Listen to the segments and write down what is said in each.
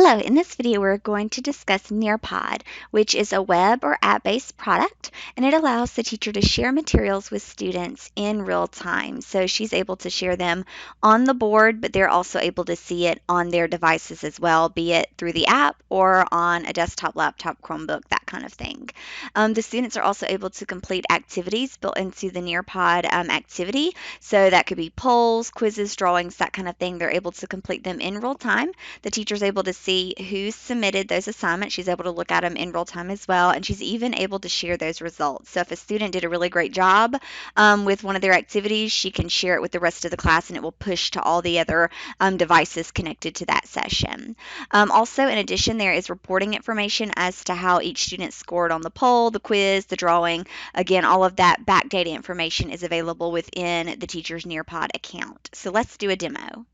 Hello, in this video we're going to discuss Nearpod, which is a web or app-based product, and it allows the teacher to share materials with students in real time. So she's able to share them on the board, but they're also able to see it on their devices as well, be it through the app or on a desktop, laptop, Chromebook, that kind of thing. The students are also able to complete activities built into the Nearpod activity. So that could be polls, quizzes, drawings, that kind of thing. They're able to complete them in real time. The teacher's able to see who submitted those assignments. She's able to look at them in real time as well, and she's even able to share those results. So if a student did a really great job with one of their activities, she can share it with the rest of the class, and it will push to all the other devices connected to that session. Also, in addition, there is reporting information as to how each student scored on the poll, the quiz, the drawing. Again, all of that backdata information is available within the teacher's Nearpod account. So let's do a demo.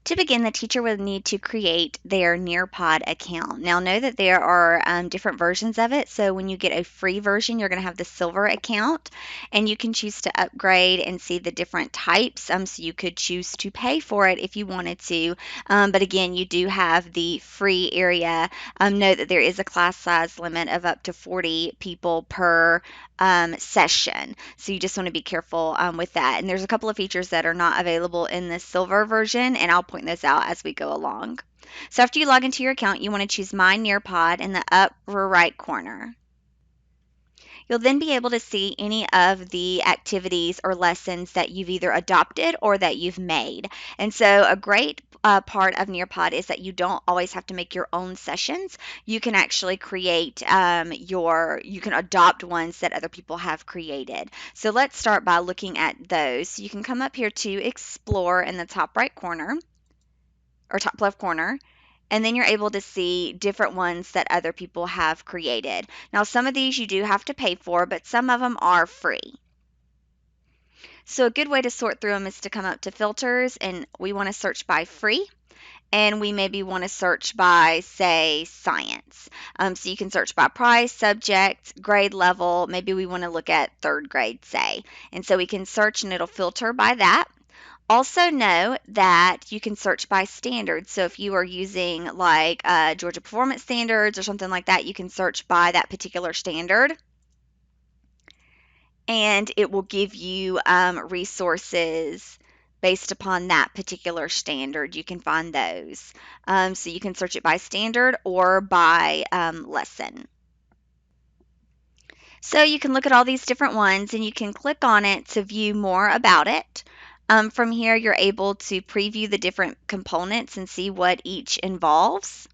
To begin, the teacher would need to create their Nearpod account. Now, know that there are different versions of it. So when you get a free version, you're going to have the silver account, and you can choose to upgrade and see the different types. So you could choose to pay for it if you wanted to. But again, you do have the free area. Note that there is a class size limit of up to 40 people per session. So you just want to be careful with that. And there's a couple of features that are not available in the silver version, and I'll point those out as we go along. So after you log into your account, you want to choose My Nearpod in the upper right corner. You'll then be able to see any of the activities or lessons that you've either adopted or that you've made. And so a great part of Nearpod is that you don't always have to make your own sessions. You can actually create you can adopt ones that other people have created. So let's start by looking at those. So you can come up here to Explore in the top right corner or top left corner, and then you're able to see different ones that other people have created. Now, some of these you do have to pay for, but some of them are free. So a good way to sort through them is to come up to filters, and we want to search by free, and we maybe want to search by, say, science. So you can search by price, subject, grade level. Maybe we want to look at third grade, say. And so we can search, and it'll filter by that. Also know that you can search by standards. So if you are using like Georgia Performance Standards or something like that, you can search by that particular standard. And it will give you resources based upon that particular standard. You can find those. So you can search it by standard or by lesson. So you can look at all these different ones, and you can click on it to view more about it. From here, you're able to preview the different components and see what each involves.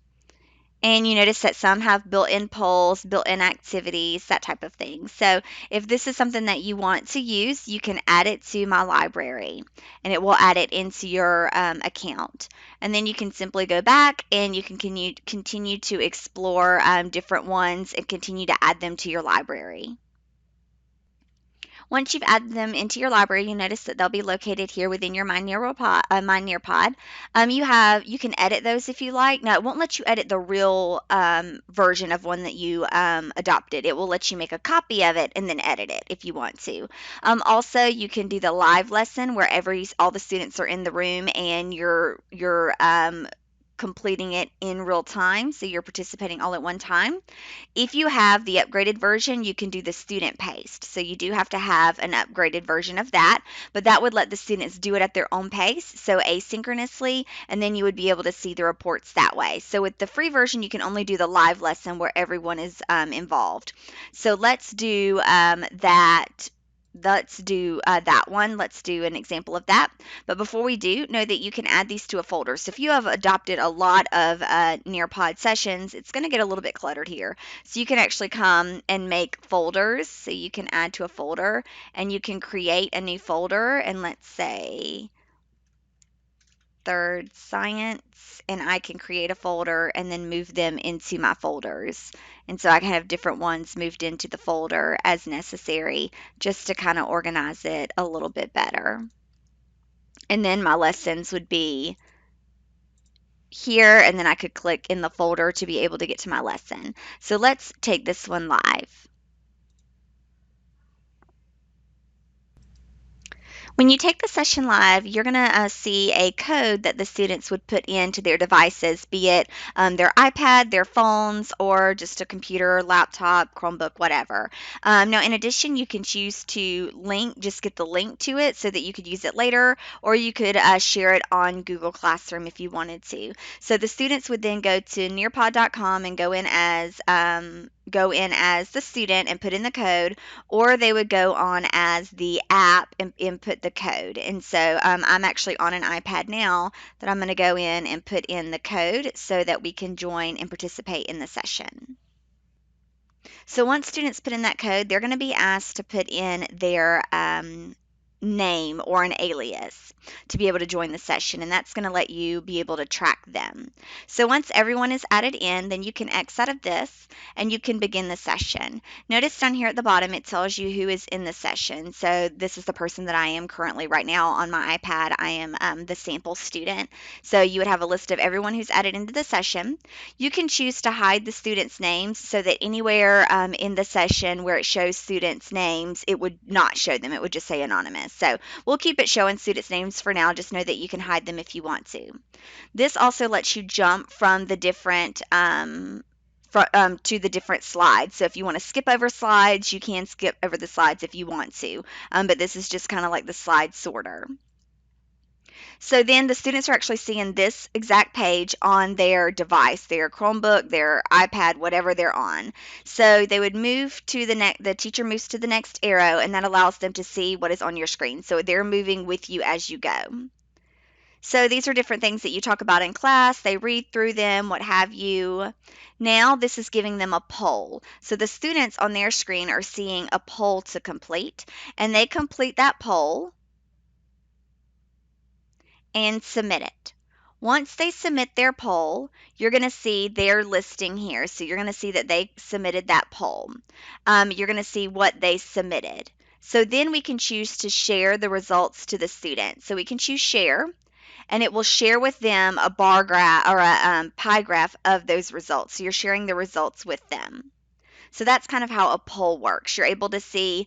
And you notice that some have built-in polls, built-in activities, that type of thing. So if this is something that you want to use, you can add it to My Library, and it will add it into your account. And then you can simply go back, and you can continue to explore different ones and continue to add them to your library. Once you've added them into your library, you notice that they'll be located here within your My Nearpod. You can edit those if you like. Now, it won't let you edit the real version of one that you adopted. It will let you make a copy of it and then edit it if you want to. Also, you can do the live lesson where all the students are in the room, and you're completing it in real time, so you're participating all at one time. If you have the upgraded version, you can do the student paced. So you do have to have an upgraded version of that, but that would let the students do it at their own pace, so asynchronously, and then you would be able to see the reports that way. So with the free version, you can only do the live lesson where everyone is involved. So let's do that. Let's do that one. Let's do an example of that. But before we do, know that you can add these to a folder. So if you have adopted a lot of Nearpod sessions, it's going to get a little bit cluttered here. So you can actually come and make folders. So you can add to a folder, and you can create a new folder. And let's say third science, and I can create a folder and then move them into my folders. And so I can have different ones moved into the folder as necessary, just to kind of organize it a little bit better. And then my lessons would be here, and then I could click in the folder to be able to get to my lesson. So let's take this one live. When you take the session live, you're going to see a code that the students would put into their devices, be it their iPad, their phones, or just a computer, laptop, Chromebook, whatever. Now, in addition, you can choose to just get the link to it so that you could use it later, or you could share it on Google Classroom if you wanted to. So the students would then go to nearpod.com and go in as the student and put in the code, or they would go on as the app and input the code. And so I'm actually on an iPad now that I'm going to go in and put in the code so that we can join and participate in the session. So once students put in that code, they're going to be asked to put in their name or an alias to be able to join the session, and that's going to let you be able to track them. So once everyone is added in, then you can X out of this and you can begin the session. Notice down here at the bottom it tells you who is in the session. So this is the person that I am currently right now on my iPad. I am the sample student. So you would have a list of everyone who's added into the session. You can choose to hide the students' names so that anywhere in the session where it shows students' names, it would not show them. It would just say anonymous. So we'll keep it showing students' names for now. Just know that you can hide them if you want to. This also lets you jump from the different to the different slides. So if you want to skip over slides, you can skip over the slides if you want to. But this is just kind of like the slide sorter. So then the students are actually seeing this exact page on their device, their Chromebook, their iPad, whatever they're on. So they would move to the teacher moves to the next arrow, and that allows them to see what is on your screen. So they're moving with you as you go. So these are different things that you talk about in class. They read through them, what have you. Now this is giving them a poll. So the students on their screen are seeing a poll to complete, and they complete that poll and submit it. Once they submit their poll, you're going to see their listing here. So you're going to see that they submitted that poll. You're going to see what they submitted. So then we can choose to share the results to the student. So we can choose share, and it will share with them a bar graph or a pie graph of those results. So you're sharing the results with them. So that's kind of how a poll works. You're able to see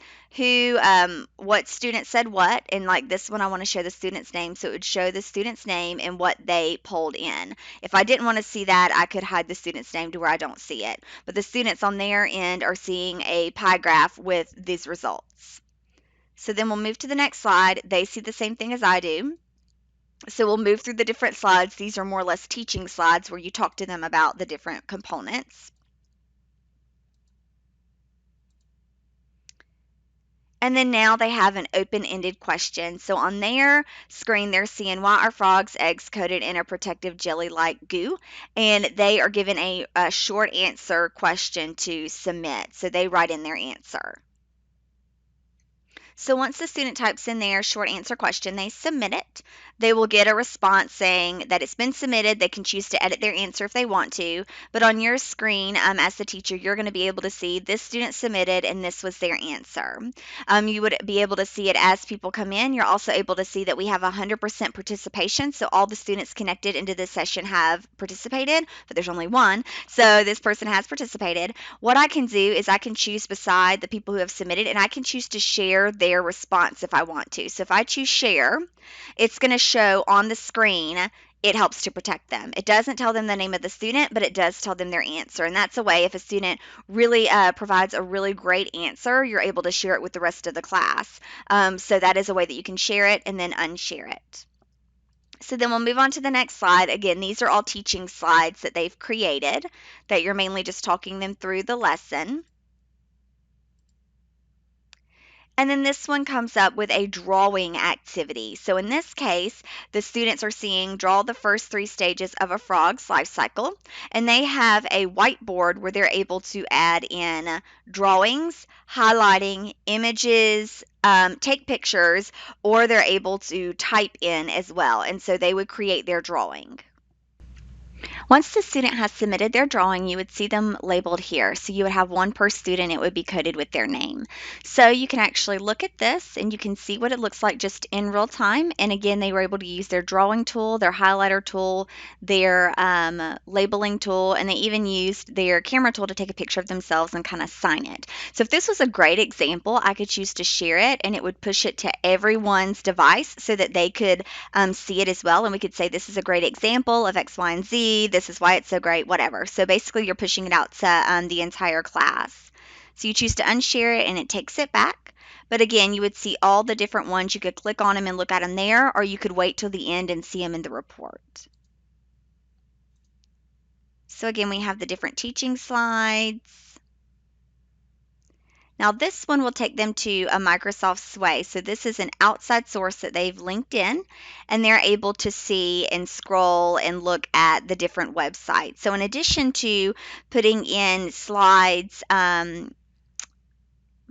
what student said what, and like this one, I want to show the student's name, so it would show the student's name and what they polled in. If I didn't want to see that, I could hide the student's name to where I don't see it. But the students on their end are seeing a pie graph with these results. So then we'll move to the next slide. They see the same thing as I do. So we'll move through the different slides. These are more or less teaching slides where you talk to them about the different components. And then now they have an open-ended question. So on their screen, they're seeing why are frogs' eggs coated in a protective jelly-like goo? And they are given a short answer question to submit. So they write in their answer. So once the student types in their short answer question, they submit it. They will get a response saying that it's been submitted. They can choose to edit their answer if they want to. But on your screen, as the teacher, you're going to be able to see this student submitted and this was their answer. You would be able to see it as people come in. You're also able to see that we have 100% participation. So all the students connected into this session have participated, but there's only one. So this person has participated. What I can do is I can choose beside the people who have submitted, and I can choose to share their response if I want to. So if I choose share, it's going to show on the screen. It helps to protect them. It doesn't tell them the name of the student, but it does tell them their answer. And that's a way, if a student really provides a really great answer, you're able to share it with the rest of the class. So that is a way that you can share it and then unshare it. So then we'll move on to the next slide. Again, these are all teaching slides that they've created that you're mainly just talking them through the lesson. And then this one comes up with a drawing activity. So in this case, the students are seeing draw the first 3 stages of a frog's life cycle, and they have a whiteboard where they're able to add in drawings, highlighting, images, take pictures, or they're able to type in as well. And so they would create their drawing. Once the student has submitted their drawing, you would see them labeled here. So you would have one per student, it would be coded with their name. So you can actually look at this and you can see what it looks like just in real time. And again, they were able to use their drawing tool, their highlighter tool, their labeling tool, and they even used their camera tool to take a picture of themselves and kind of sign it. So if this was a great example, I could choose to share it and it would push it to everyone's device so that they could see it as well. And we could say, this is a great example of X, Y, and Z. This is why it's so great, whatever. So basically, you're pushing it out to the entire class. So you choose to unshare it and it takes it back. But again, you would see all the different ones. You could click on them and look at them there, or you could wait till the end and see them in the report. So again, we have the different teaching slides. Now this one will take them to a Microsoft Sway. So this is an outside source that they've linked in, and they're able to see and scroll and look at the different websites. So in addition to putting in slides,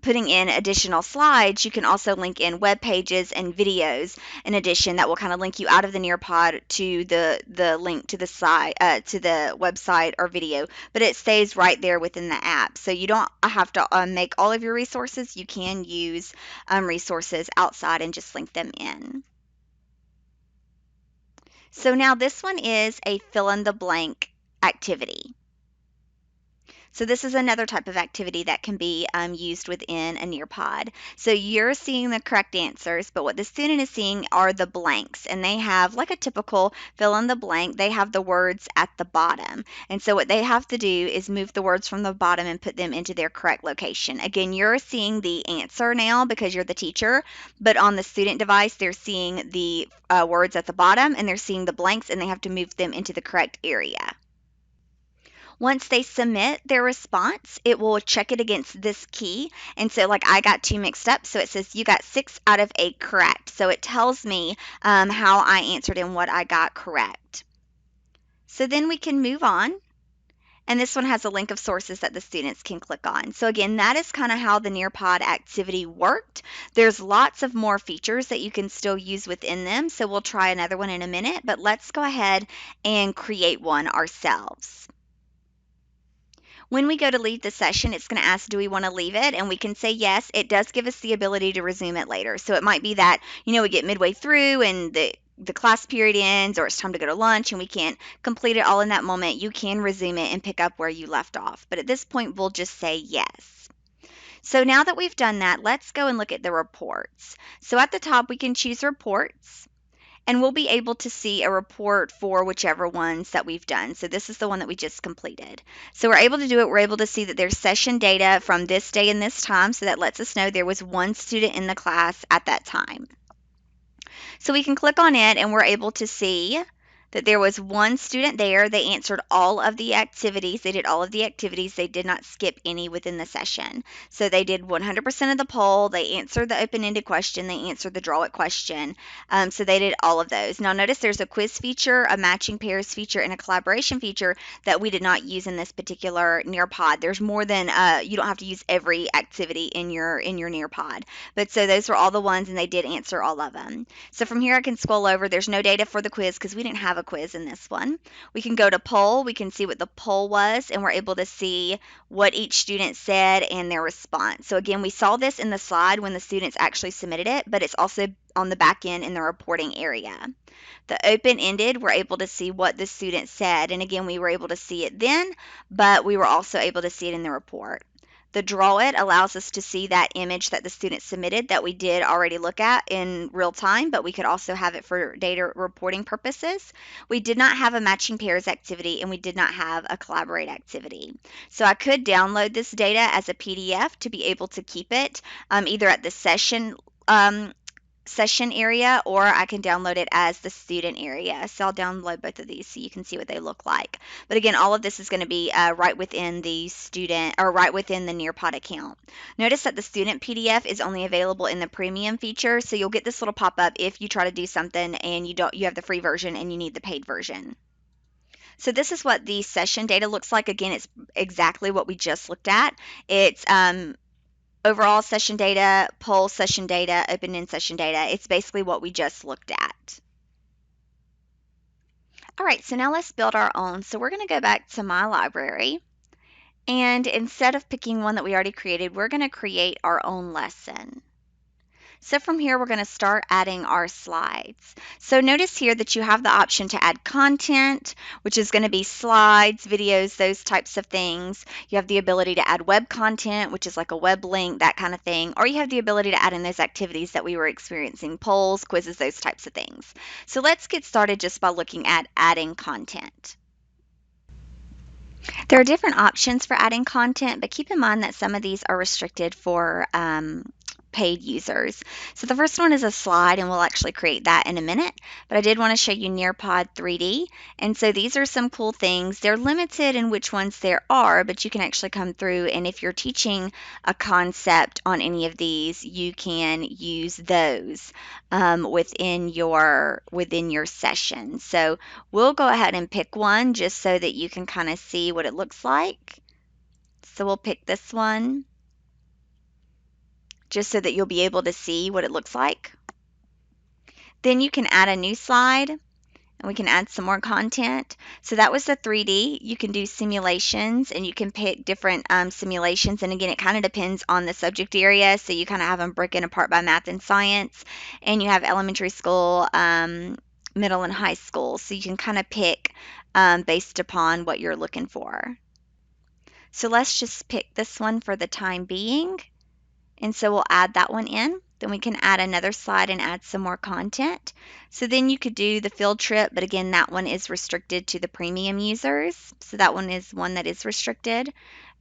putting in additional slides, you can also link in web pages and videos in addition that will kind of link you out of the Nearpod to the link to the site, to the website or video, but it stays right there within the app. So you don't have to make all of your resources. You can use resources outside and just link them in. So now this one is a fill in the blank activity. So this is another type of activity that can be used within a Nearpod. So you're seeing the correct answers, but what the student is seeing are the blanks, and they have, like a typical fill in the blank, they have the words at the bottom. And so what they have to do is move the words from the bottom and put them into their correct location. Again, you're seeing the answer now because you're the teacher, but on the student device, they're seeing the words at the bottom and they're seeing the blanks, and they have to move them into the correct area. Once they submit their response, it will check it against this key. And so, like, I got two mixed up. So it says you got 6 out of 8 correct. So it tells me how I answered and what I got correct. So then we can move on. And this one has a link of sources that the students can click on. So again, that is kind of how the Nearpod activity worked. There's lots of more features that you can still use within them. So we'll try another one in a minute, but let's go ahead and create one ourselves. When we go to leave the session, it's going to ask, do we want to leave it? And we can say yes. It does give us the ability to resume it later. So it might be that, we get midway through and the class period ends, or it's time to go to lunch and we can't complete it all in that moment. You can resume it and pick up where you left off. But at this point, we'll just say yes. So now that we've done that, let's go and look at the reports. So at the top, we can choose reports. And we'll be able to see a report for whichever ones that we've done. So this is the one that we just completed. So we're able to do it. We're able to see that there's session data from this day and this time. So that lets us know there was one student in the class at that time. So we can click on it and we're able to see that there was one student there. They answered all of the activities. They did all of the activities. They did not skip any within the session. So they did 100% of the poll. They answered the open-ended question. They answered the draw it question. So they did all of those. Now notice there's a quiz feature, a matching pairs feature, and a collaboration feature that we did not use in this particular Nearpod. There's more than, you don't have to use every activity in your Nearpod. But so those were all the ones, and they did answer all of them. So from here I can scroll over. There's no data for the quiz because we didn't have a quiz in this one. We can go to poll. We can see what the poll was, and we're able to see what each student said and their response. So again, we saw this in the slide when the students actually submitted it, but it's also on the back end in the reporting area. The open-ended, we're able to see what the student said, and again, we were able to see it then, but we were also able to see it in the report. The draw it allows us to see that image that the student submitted that we did already look at in real time, but we could also have it for data reporting purposes. We did not have a matching pairs activity and we did not have a collaborate activity. So I could download this data as a PDF to be able to keep it either at the session area, or I can download it as the student area. So I'll download both of these so you can see what they look like. But again, all of this is going to be right within the student, or right within the Nearpod account. Notice that the student PDF is only available in the premium feature, so you'll get this little pop-up if you try to do something and you have the free version and you need the paid version. So this is what the session data looks like. Again, it's exactly what we just looked at. It's overall session data, poll session data, open-end session data. It's basically what we just looked at. All right, so now let's build our own. So we're going to go back to my library, and instead of picking one that we already created, we're going to create our own lesson. So from here, we're going to start adding our slides. So notice here that you have the option to add content, which is going to be slides, videos, those types of things. You have the ability to add web content, which is like a web link, that kind of thing. Or you have the ability to add in those activities that we were experiencing, polls, quizzes, those types of things. So let's get started just by looking at adding content. There are different options for adding content, but keep in mind that some of these are restricted for paid users. So the first one is a slide, and we'll actually create that in a minute. But I did want to show you Nearpod 3D. And so these are some cool things. They're limited in which ones there are, but you can actually come through, and if you're teaching a concept on any of these, you can use those within your session. So we'll go ahead and pick one just so that you can kind of see what it looks like. So we'll pick this one just so that you'll be able to see what it looks like. Then you can add a new slide, and we can add some more content. So that was the 3D. You can do simulations, and you can pick different simulations. And again, it kind of depends on the subject area. So you kind of have them broken apart by math and science. And you have elementary school, middle and high school. So you can kind of pick based upon what you're looking for. So let's just pick this one for the time being. And so we'll add that one in. Then we can add another slide and add some more content. So then you could do the field trip, but again, that one is restricted to the premium users. So that one is one that is restricted.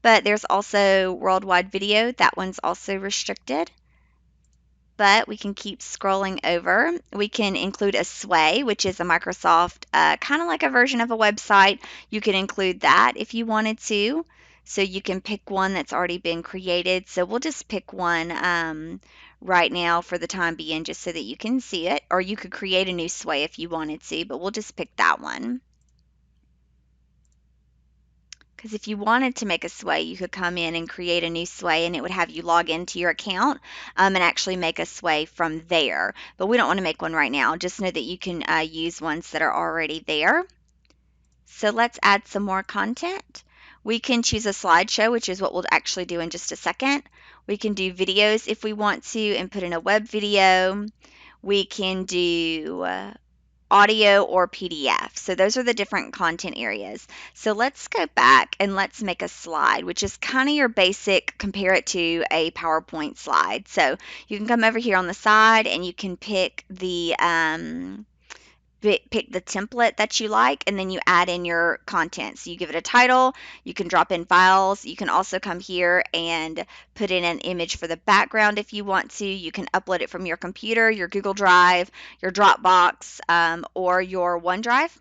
But there's also worldwide video. That one's also restricted. But we can keep scrolling over. We can include a sway, which is a Microsoft, kind of like a version of a website. You can include that if you wanted to. So you can pick one that's already been created. So we'll just pick one right now for the time being just so that you can see it. Or you could create a new sway if you wanted to, but we'll just pick that one. Because if you wanted to make a sway, you could come in and create a new sway, and it would have you log into your account and actually make a sway from there. But we don't want to make one right now. Just know that you can use ones that are already there. So let's add some more content. We can choose a slideshow, which is what we'll actually do in just a second. We can do videos if we want to and put in a web video. We can do audio or PDF. So those are the different content areas. So let's go back and let's make a slide, which is kind of your basic, compare it to a PowerPoint slide. So you can come over here on the side and you can pick the template that you like, and then you add in your content. So you give it a title, you can drop in files, you can also come here and put in an image for the background if you want to. You can upload it from your computer, your Google Drive, your Dropbox, or your OneDrive.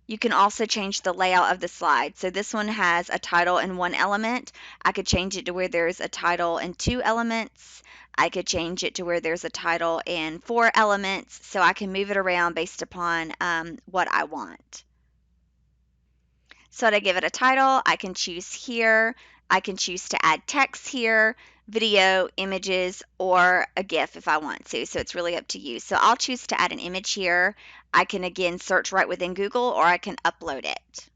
You can also change the layout of the slide. So this one has a title and one element. I could change it to where there's a title and two elements. I could change it to where there's a title and four elements. So I can move it around based upon what I want. So to give it a title, I can choose here. I can choose to add text here, video, images, or a GIF if I want to. So it's really up to you. So I'll choose to add an image here. I can again search right within Google, or I can upload it.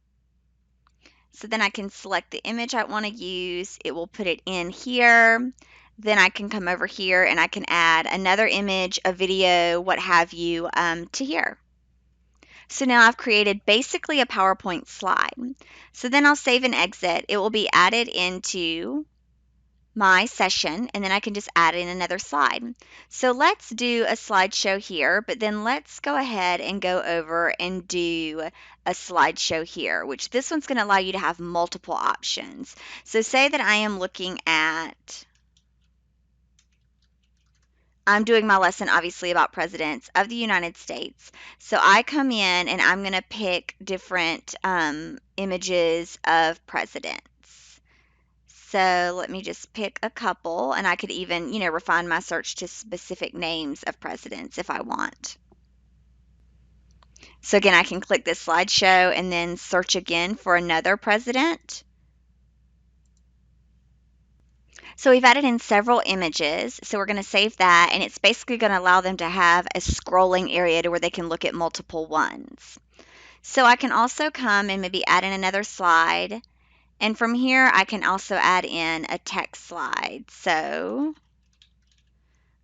So then I can select the image I want to use. It will put it in here. Then I can come over here and I can add another image, a video, what have you, to here. So now I've created basically a PowerPoint slide. So then I'll save and exit. It will be added into my session, and then I can just add in another slide. So let's do a slideshow here, but then let's go ahead and go over and do a slideshow here, which this one's going to allow you to have multiple options. So say that I am looking at, I'm doing my lesson obviously about presidents of the United States. So I come in and I'm going to pick different images of presidents. So let me just pick a couple, and I could even, refine my search to specific names of presidents if I want. So again, I can click this slideshow and then search again for another president. So we've added in several images, so we're going to save that, and it's basically going to allow them to have a scrolling area to where they can look at multiple ones. So I can also come and maybe add in another slide. And from here, I can also add in a text slide. So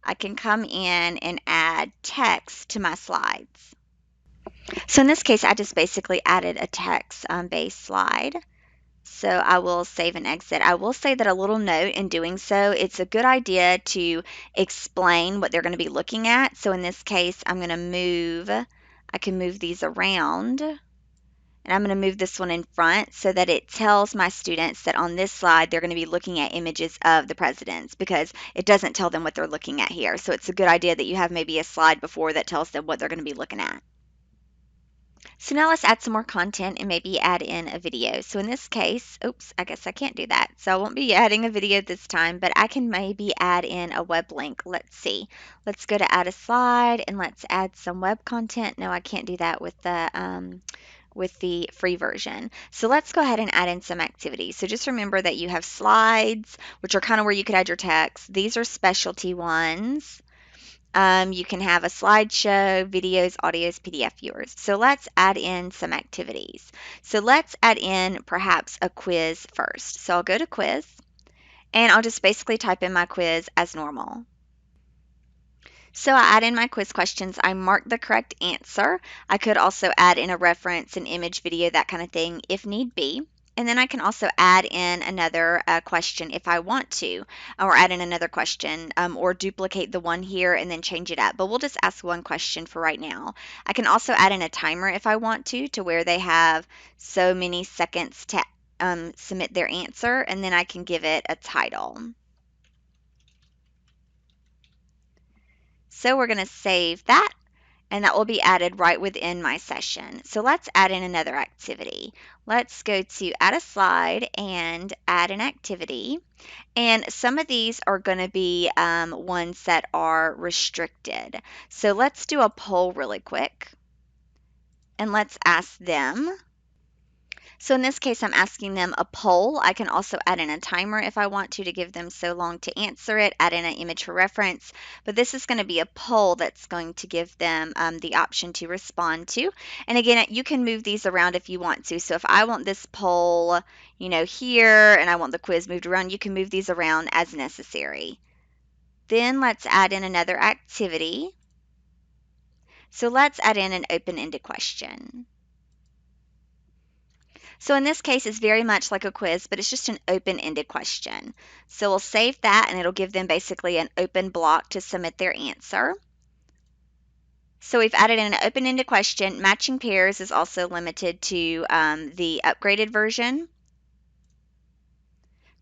I can come in and add text to my slides. So in this case, I just basically added a text-based slide. So I will save and exit. I will say that a little note in doing so, it's a good idea to explain what they're going to be looking at. So in this case, I can move these around. And I'm going to move this one in front so that it tells my students that on this slide they're going to be looking at images of the presidents, because it doesn't tell them what they're looking at here. So it's a good idea that you have maybe a slide before that tells them what they're going to be looking at. So now let's add some more content and maybe add in a video. So in this case, oops, I guess I can't do that. So I won't be adding a video this time, but I can maybe add in a web link. Let's see. Let's go to add a slide and let's add some web content. No, I can't do that with the free version. So let's go ahead and add in some activities. So just remember that you have slides, which are kind of where you could add your text. These are specialty ones. You can have a slideshow, videos, audios, PDF viewers. So let's add in some activities. So let's add in perhaps a quiz first. So I'll go to quiz and I'll just basically type in my quiz as normal. So I add in my quiz questions. I mark the correct answer. I could also add in a reference, an image, video, that kind of thing if need be. And then I can also add in another question if I want to, or add in another question, or duplicate the one here and then change it up. But we'll just ask one question for right now. I can also add in a timer if I want to where they have so many seconds to submit their answer, and then I can give it a title. So we're going to save that, and that will be added right within my session. So let's add in another activity. Let's go to add a slide and add an activity. And some of these are going to be ones that are restricted. So let's do a poll really quick. And let's ask them. So in this case, I'm asking them a poll. I can also add in a timer if I want to give them so long to answer it, add in an image for reference. But this is going to be a poll that's going to give them the option to respond to. And again, you can move these around if you want to. So if I want this poll, here, and I want the quiz moved around, you can move these around as necessary. Then let's add in another activity. So let's add in an open-ended question. So in this case, it's very much like a quiz, but it's just an open-ended question. So we'll save that, and it'll give them basically an open block to submit their answer. So we've added in an open-ended question. Matching pairs is also limited to the upgraded version.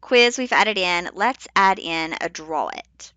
Quiz we've added in. Let's add in a draw it.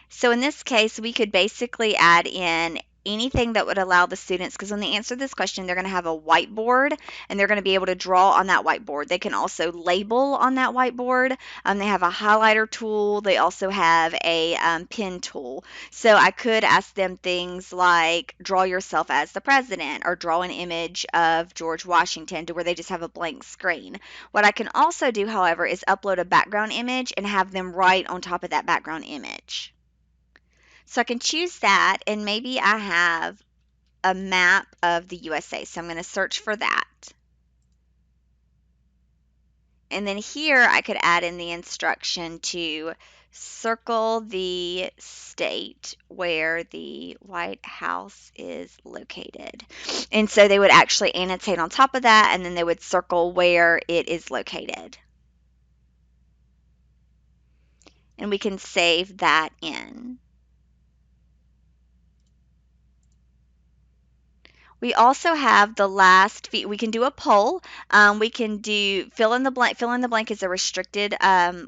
So in this case, we could basically add in anything that would allow the students, because when they answer this question, they're going to have a whiteboard and they're going to be able to draw on that whiteboard. They can also label on that whiteboard. They have a highlighter tool. They also have a pen tool. So I could ask them things like draw yourself as the president, or draw an image of George Washington, to where they just have a blank screen. What I can also do, however, is upload a background image and have them write on top of that background image. So I can choose that, and maybe I have a map of the USA. So I'm going to search for that. And then here I could add in the instruction to circle the state where the White House is located. And so they would actually annotate on top of that, and then they would circle where it is located. And we can save that in. We also have the last we can do a poll. We can do fill in the blank. Fill in the blank is a restricted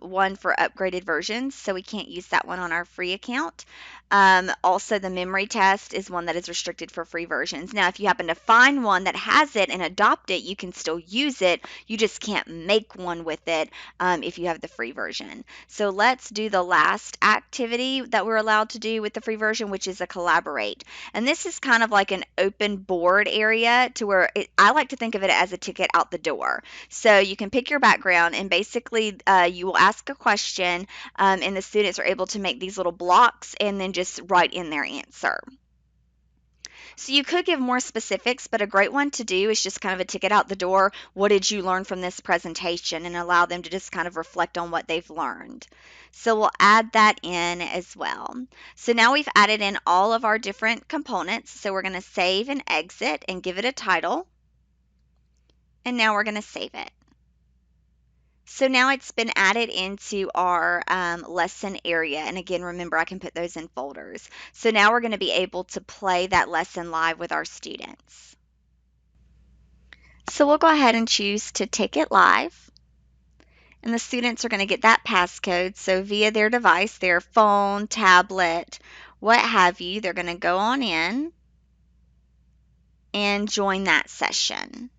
one for upgraded versions, so we can't use that one on our free account. Also, the memory test is one that is restricted for free versions. Now, if you happen to find one that has it and adopt it, you can still use it. You just can't make one with it if you have the free version. So let's do the last activity that we're allowed to do with the free version, which is a collaborate. And this is kind of like an open board area, to where I like to think of it as a ticket out the door. So you can pick your background, and basically you will ask a question, and the students are able to make these little blocks and then just write in their answer. So you could give more specifics, but a great one to do is just kind of a ticket out the door. What did you learn from this presentation? And allow them to just kind of reflect on what they've learned. So we'll add that in as well. So now we've added in all of our different components. So we're going to save and exit and give it a title. And now we're going to save it. So now it's been added into our lesson area. And again, remember, I can put those in folders. So now we're going to be able to play that lesson live with our students. So we'll go ahead and choose to take it live. And the students are going to get that passcode. So via their device, their phone, tablet, what have you, they're going to go on in and join that session.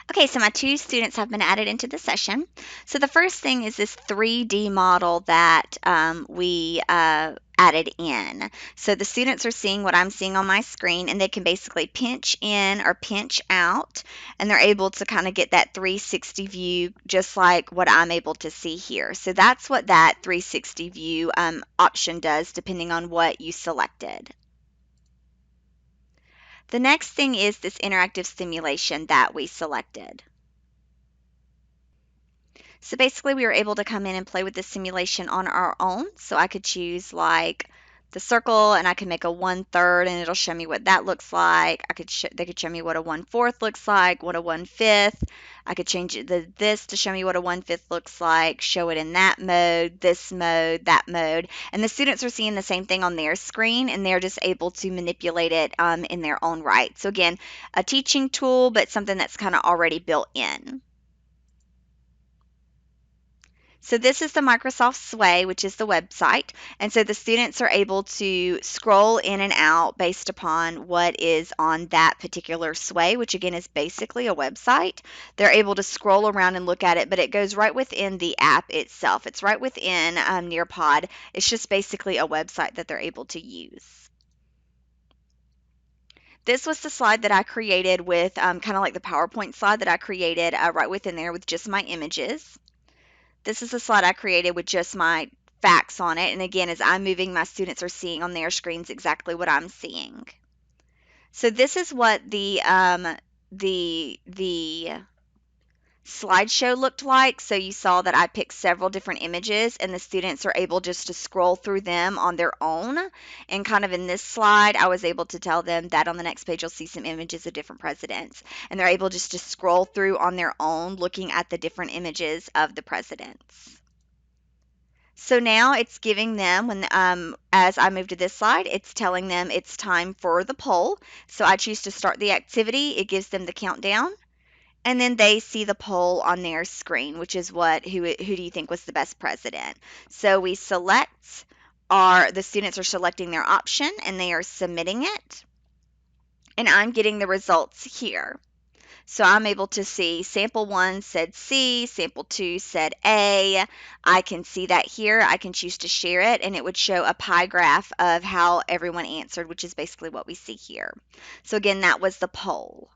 Okay, so my two students have been added into the session. So the first thing is this 3D model that we added in. So the students are seeing what I'm seeing on my screen, and they can basically pinch in or pinch out, and they're able to kind of get that 360 view just like what I'm able to see here. So that's what that 360 view option does depending on what you selected. The next thing is this interactive simulation that we selected. So basically we were able to come in and play with the simulation on our own. So I could choose like the circle, and I can make a 1/3 and it'll show me what that looks like. They could show me what a 1/4 looks like, what a 1/5. I could change this to show me what a 1/5 looks like, show it in that mode, this mode, that mode. And the students are seeing the same thing on their screen, and they're just able to manipulate it in their own right. So again, a teaching tool, but something that's kind of already built in. So this is the Microsoft Sway, which is the website. And so the students are able to scroll in and out based upon what is on that particular Sway, which again is basically a website. They're able to scroll around and look at it, but it goes right within the app itself. It's right within Nearpod. It's just basically a website that they're able to use. This was the slide that I created with kind of like the PowerPoint slide that I created right within there with just my images. This is a slide I created with just my facts on it. And again, as I'm moving, my students are seeing on their screens exactly what I'm seeing. So this is what the slideshow looked like. So you saw that I picked several different images, and the students are able just to scroll through them on their own. And kind of in this slide, I was able to tell them that on the next page, you'll see some images of different presidents. And they're able just to scroll through on their own, looking at the different images of the presidents. So now it's giving them, as I move to this slide, it's telling them it's time for the poll. So I choose to start the activity. It gives them the countdown. And then they see the poll on their screen, which is who do you think was the best president? So we select the students are selecting their option, and they are submitting it. And I'm getting the results here. So I'm able to see sample 1 said C, sample 2 said A. I can see that here. I can choose to share it, and it would show a pie graph of how everyone answered, which is basically what we see here. So again, that was the poll.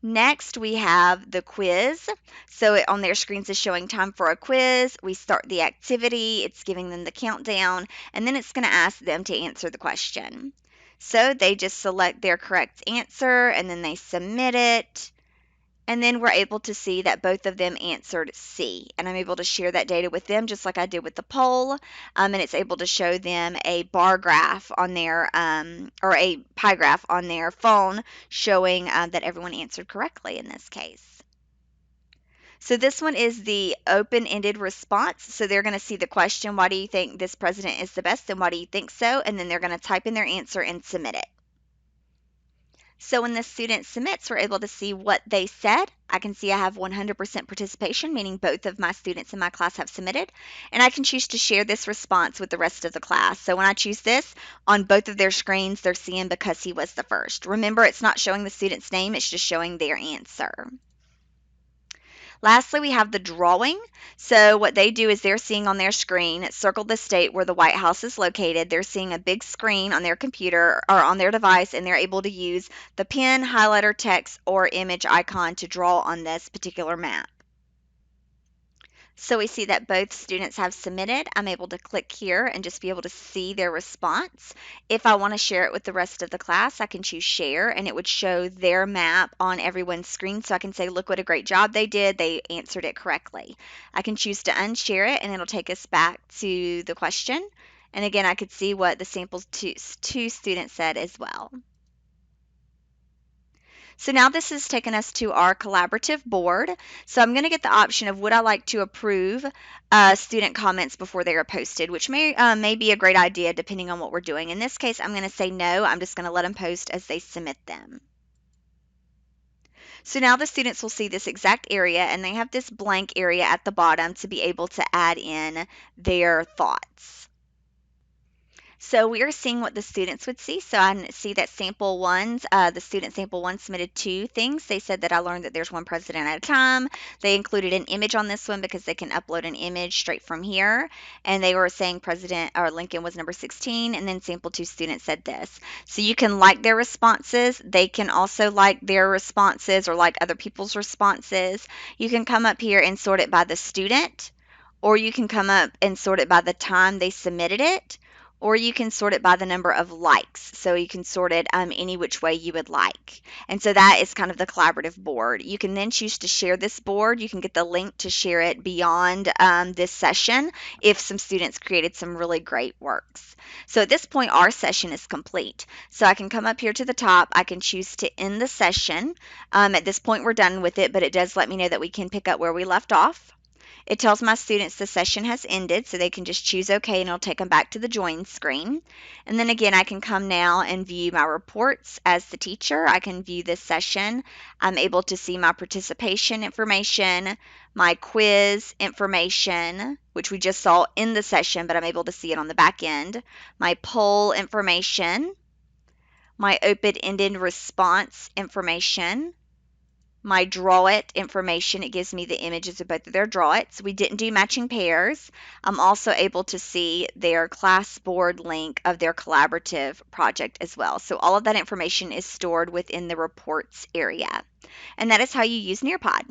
Next, we have the quiz. So on their screens is showing time for a quiz. We start the activity. It's giving them the countdown, and then it's going to ask them to answer the question. So they just select their correct answer, and then they submit it. And then we're able to see that both of them answered C. And I'm able to share that data with them just like I did with the poll. And it's able to show them a bar graph on their, or a pie graph on their phone showing that everyone answered correctly in this case. So this one is the open-ended response. So they're going to see the question, why do you think this president is the best, and why do you think so? And then they're going to type in their answer and submit it. So when the student submits, we're able to see what they said. I can see I have 100% participation, meaning both of my students in my class have submitted. And I can choose to share this response with the rest of the class. So when I choose this, on both of their screens, they're seeing because he was the first. Remember, it's not showing the student's name, it's just showing their answer. Lastly, we have the drawing. So what they do is they're seeing on their screen, circle the state where the White House is located. They're seeing a big screen on their computer or on their device, and they're able to use the pen, highlighter, text, or image icon to draw on this particular map. So we see that both students have submitted. I'm able to click here and just be able to see their response. If I want to share it with the rest of the class, I can choose share and it would show their map on everyone's screen. So I can say, look what a great job they did. They answered it correctly. I can choose to unshare it and it'll take us back to the question. And again, I could see what the sample two students said as well. So now this has taken us to our collaborative board. So I'm going to get the option of would I like to approve student comments before they are posted, which may be a great idea depending on what we're doing. In this case, I'm going to say no. I'm just going to let them post as they submit them. So now the students will see this exact area and they have this blank area at the bottom to be able to add in their thoughts. So we are seeing what the students would see. So I see that sample ones, the student sample one submitted two things. They said that I learned that there's one president at a time. They included an image on this one because they can upload an image straight from here. And they were saying President or Lincoln was number 16. And then sample two students said this. So you can like their responses. They can also like their responses or like other people's responses. You can come up here and sort it by the student, or you can come up and sort it by the time they submitted it, or you can sort it by the number of likes. So you can sort it any which way you would like. And so that is kind of the collaborative board. You can then choose to share this board. You can get the link to share it beyond this session if some students created some really great works. So at this point, our session is complete. So I can come up here to the top. I can choose to end the session. At this point, we're done with it, but it does let me know that we can pick up where we left off. It tells my students the session has ended, so they can just choose OK and it'll take them back to the join screen. And then again, I can come now and view my reports as the teacher. I can view this session. I'm able to see my participation information, my quiz information, which we just saw in the session, but I'm able to see it on the back end, my poll information, my open-ended response information, my draw it information. It gives me the images of both of their draw it's. We didn't do matching pairs. I'm also able to see their class board link of their collaborative project as well. So all of that information is stored within the reports area. And that is how you use Nearpod.